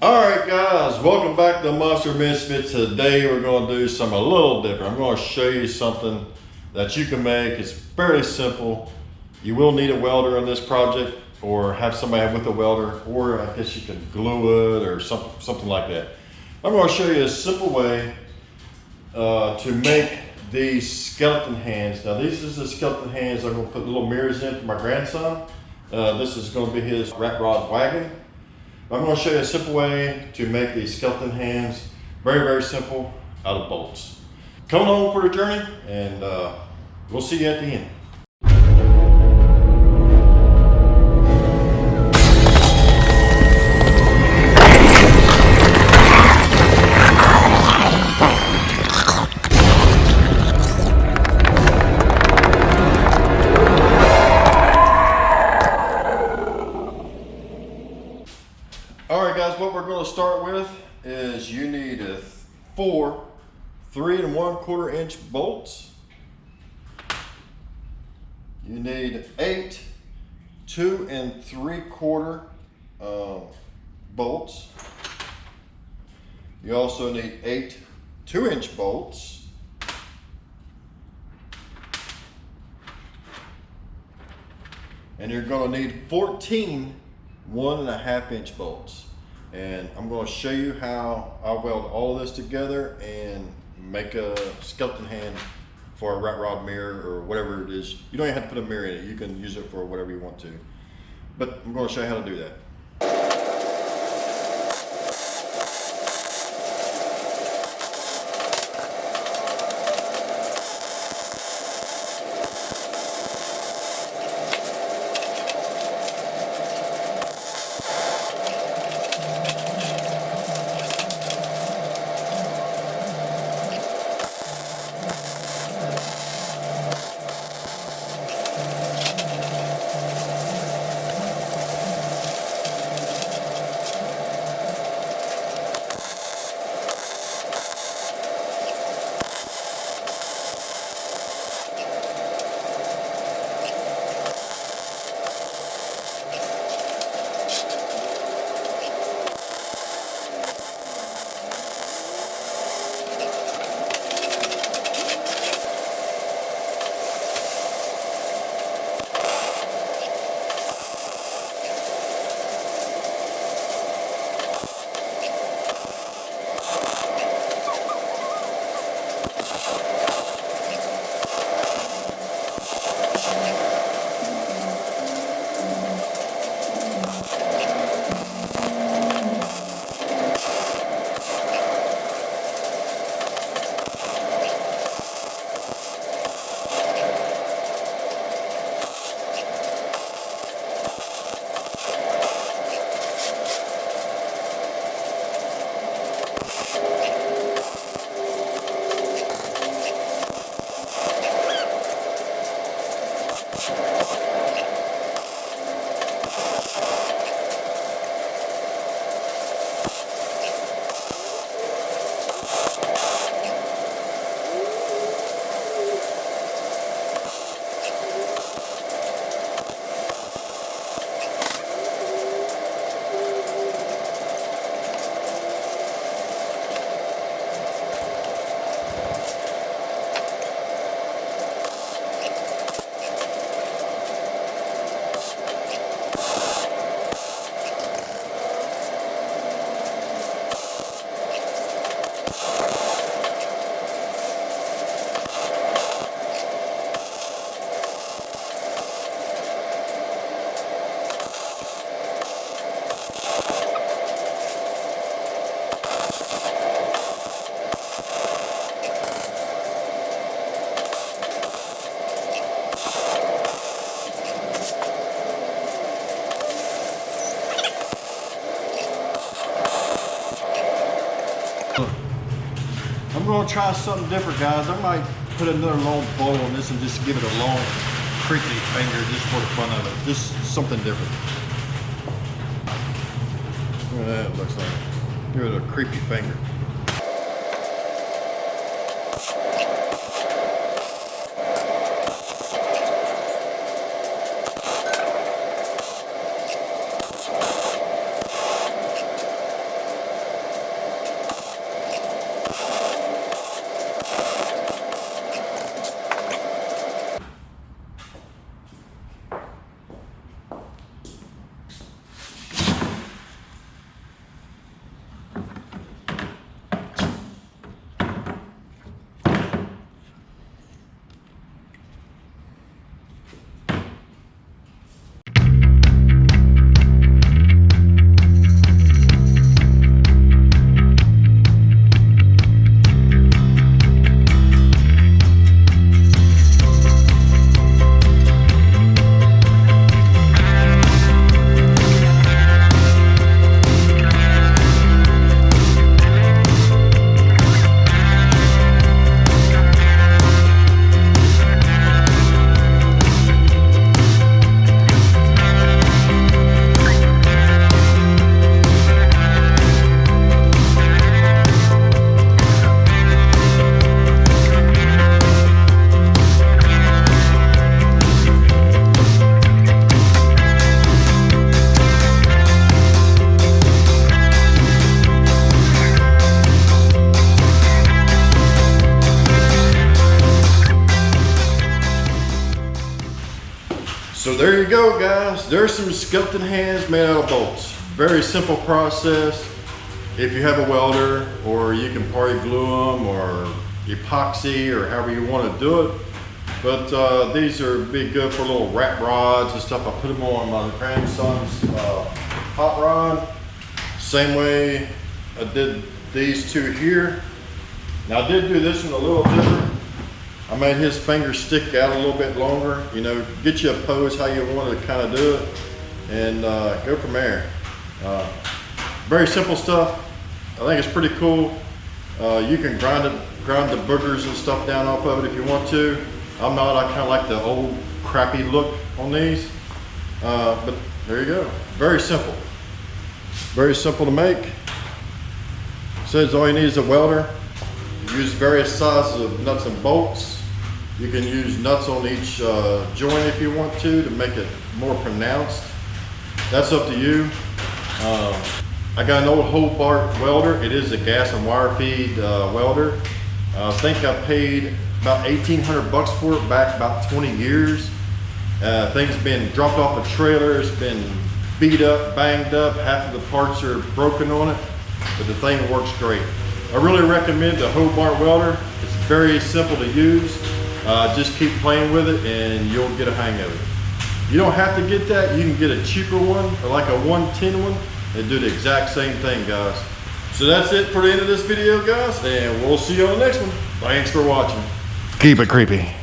Alright guys, welcome back to Monster Misfits. Today we're going to do something a little different. I'm going to show you something that you can make. It's very simple. You will need a welder on this project, or have somebody with a welder, or I guess you can glue it or something like that. I'm going to show you a simple way to make these skeleton hands. Now these is the skeleton hands I'm going to put little mirrors in for my grandson. This is going to be his rat rod wagon. I'm going to show you a simple way to make these skeleton hands, very simple, out of bolts. Come along for the journey, and we'll see you at the end. Alright guys, what we're going to start with is you need 4 3 1/4 inch bolts. You need 8 2 3/4 bolts. You also need 8 2-inch bolts. And you're going to need 14 1.5-inch bolts. And I'm going to show you how I weld all this together and make a skeleton hand for a rat rod mirror or whatever it is. You don't even have to put a mirror in it. You can use it for whatever you want to. But I'm going to show you how to do that. I'm going to try something different, guys. I might put another long bowl on this and just give it a long, creaky finger just for the fun of it. Just something different. Look at that, it looks like. Give it a creepy finger. go, guys. There's some skeleton hands made out of bolts. Very simple process. If you have a welder, or you can party glue them, or epoxy, or however you want to do it. But these are be good for little wrap rods and stuff. I put them on my grandson's hot rod. Same way I did these two here. Now I did do this one a little different. I made his finger stick out a little bit longer. You know, get you a pose how you want to kind of do it, and go from there. Very simple stuff. I think it's pretty cool. You can grind the boogers and stuff down off of it if you want to. I'm not. I kind of like the old crappy look on these. But there you go. Very simple. Very simple to make. Says all you need is a welder. You use various sizes of nuts and bolts. You can use nuts on each joint if you want to make it more pronounced. That's up to you. I got an old Hobart welder. It is a gas and wire feed welder. I think I paid about 1,800 bucks for it back about 20 years. Thing's been dropped off a trailer. It's been beat up, banged up. Half of the parts are broken on it, but the thing works great. I really recommend the Hobart welder. It's very simple to use. Just keep playing with it and you'll get a hang of it. You don't have to get that. You can get a cheaper one, or like a 110 one, and do the exact same thing, guys. So that's it for the end of this video, guys, and we'll see you on the next one. Thanks for watching. Keep it creepy.